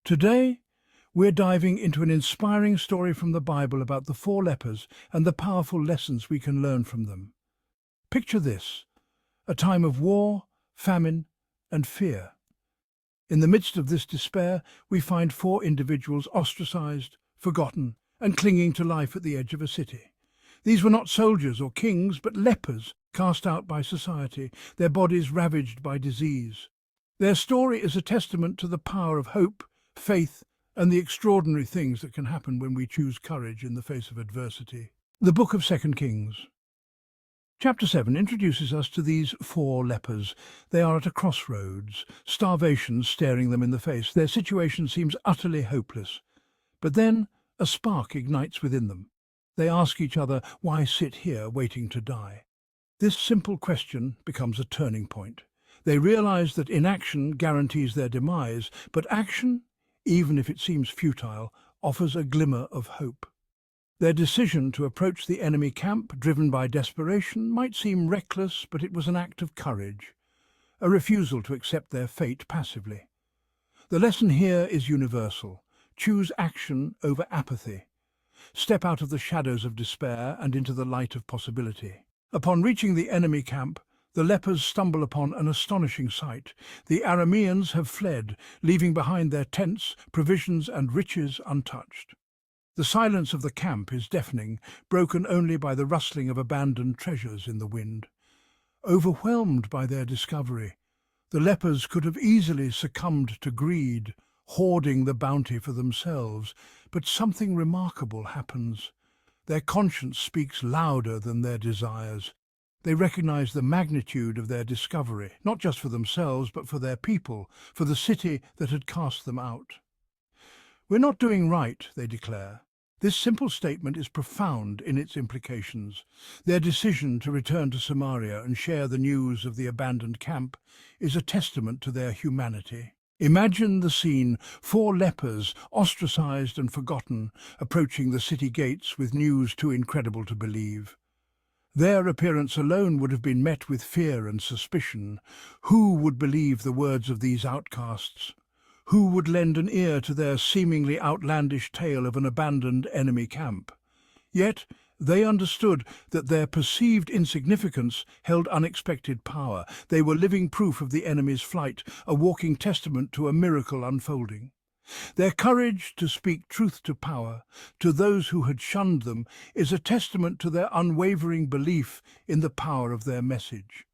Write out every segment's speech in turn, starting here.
Today, we're diving into an inspiring story from the Bible about the four lepers and the powerful lessons we can learn from them. Picture this, a time of war, famine, and fear. In the midst of this despair, we find four individuals ostracized, forgotten, and clinging to life at the edge of a city. These were not soldiers or kings, but lepers cast out by society, their bodies ravaged by disease. Their story is a testament to the power of hope, faith, and the extraordinary things that can happen when we choose courage in the face of adversity. The Book of 2 Kings. Chapter 7 introduces us to these four lepers. They are at a crossroads, starvation staring them in the face. Their situation seems utterly hopeless. But then a spark ignites within them. They ask each other, why sit here waiting to die? This simple question becomes a turning point. They realize that inaction guarantees their demise, but action, even if it seems futile, offers a glimmer of hope. Their decision to approach the enemy camp, driven by desperation, might seem reckless, but it was an act of courage, a refusal to accept their fate passively. The lesson here is universal. Choose action over apathy. Step out of the shadows of despair and into the light of possibility. Upon reaching the enemy camp, the lepers stumble upon an astonishing sight. The Arameans have fled, leaving behind their tents, provisions and riches untouched. The silence of the camp is deafening, broken only by the rustling of abandoned treasures in the wind. Overwhelmed by their discovery, the lepers could have easily succumbed to greed, hoarding the bounty for themselves, but something remarkable happens. Their conscience speaks louder than their desires. They recognize the magnitude of their discovery, not just for themselves, but for their people, for the city that had cast them out. We're not doing right, they declare. This simple statement is profound in its implications. Their decision to return to Samaria and share the news of the abandoned camp is a testament to their humanity. Imagine the scene, four lepers, ostracized and forgotten, approaching the city gates with news too incredible to believe. Their appearance alone would have been met with fear and suspicion. Who would believe the words of these outcasts? Who would lend an ear to their seemingly outlandish tale of an abandoned enemy camp? Yet they understood that their perceived insignificance held unexpected power. They were living proof of the enemy's flight, a walking testament to a miracle unfolding. Their courage to speak truth to power, to those who had shunned them, is a testament to their unwavering belief in the power of their message.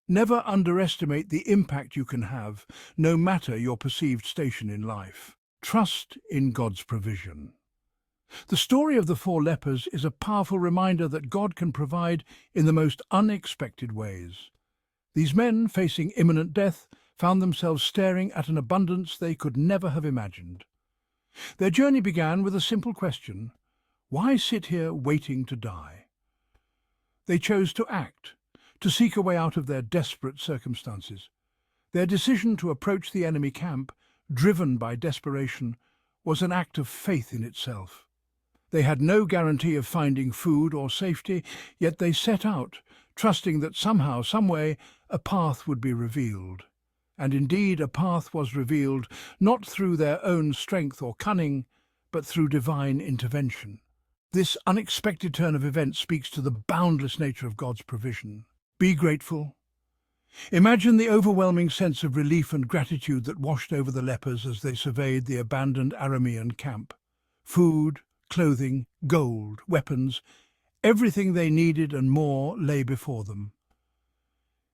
Never underestimate the impact you can have, no matter your perceived station in life. Trust in God's provision. The story of the four lepers is a powerful reminder that God can provide in the most unexpected ways. These men, facing imminent death, found themselves staring at an abundance they could never have imagined. Their journey began with a simple question: why sit here waiting to die? They chose to act, to seek a way out of their desperate circumstances. Their decision to approach the enemy camp, driven by desperation, was an act of faith in itself. They had no guarantee of finding food or safety, yet they set out, trusting that somehow, some way, a path would be revealed. And indeed, a path was revealed, not through their own strength or cunning, but through divine intervention. This unexpected turn of events speaks to the boundless nature of God's provision. Be grateful. Imagine the overwhelming sense of relief and gratitude that washed over the lepers as they surveyed the abandoned Aramean camp. Food, clothing, gold, weapons, everything they needed and more lay before them.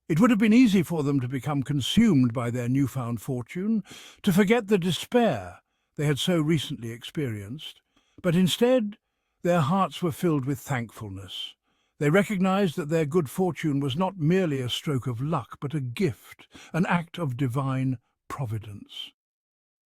It would have been easy for them to become consumed by their newfound fortune, to forget the despair they had so recently experienced. But instead, their hearts were filled with thankfulness. They recognized that their good fortune was not merely a stroke of luck, but a gift, an act of divine providence.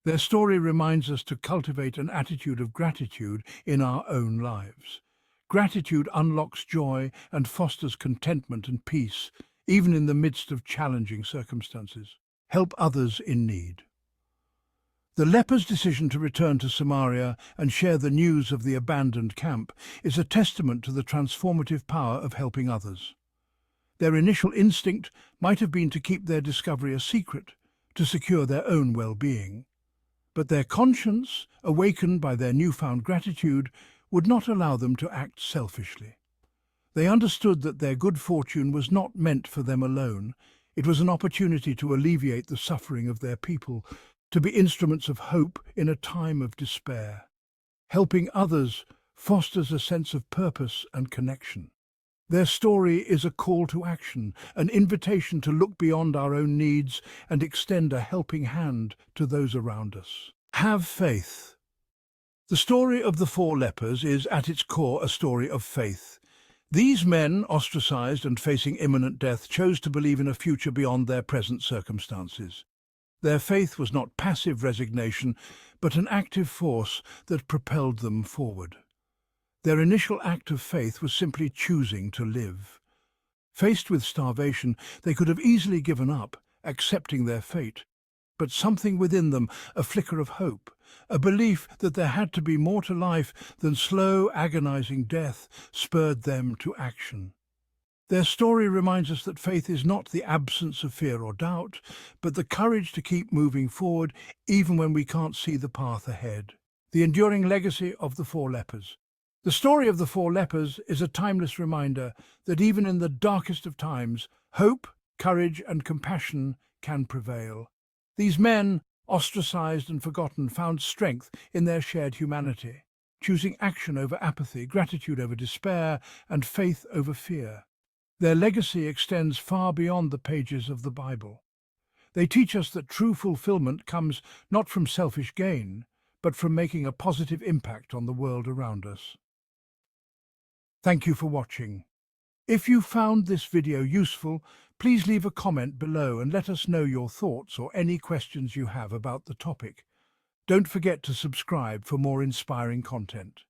Their story reminds us to cultivate an attitude of gratitude in our own lives. Gratitude unlocks joy and fosters contentment and peace, even in the midst of challenging circumstances. Help others in need. The lepers' decision to return to Samaria and share the news of the abandoned camp is a testament to the transformative power of helping others. Their initial instinct might have been to keep their discovery a secret, to secure their own well-being. But their conscience, awakened by their newfound gratitude, would not allow them to act selfishly. They understood that their good fortune was not meant for them alone. It was an opportunity to alleviate the suffering of their people, to be instruments of hope in a time of despair. Helping others fosters a sense of purpose and connection. Their story is a call to action, an invitation to look beyond our own needs and extend a helping hand to those around us. Have faith. The story of the four lepers is at its core a story of faith. These men, ostracized and facing imminent death, chose to believe in a future beyond their present circumstances. Their faith was not passive resignation, but an active force that propelled them forward. Their initial act of faith was simply choosing to live. Faced with starvation, they could have easily given up, accepting their fate. But something within them, a flicker of hope, a belief that there had to be more to life than slow, agonizing death, spurred them to action. Their story reminds us that faith is not the absence of fear or doubt, but the courage to keep moving forward even when we can't see the path ahead. The enduring legacy of the four lepers. The story of the four lepers is a timeless reminder that even in the darkest of times, hope, courage, and compassion can prevail. These men, ostracized and forgotten, found strength in their shared humanity, choosing action over apathy, gratitude over despair, and faith over fear. Their legacy extends far beyond the pages of the Bible. They teach us that true fulfillment comes not from selfish gain, but from making a positive impact on the world around us. Thank you for watching. If you found this video useful, please leave a comment below and let us know your thoughts or any questions you have about the topic. Don't forget to subscribe for more inspiring content.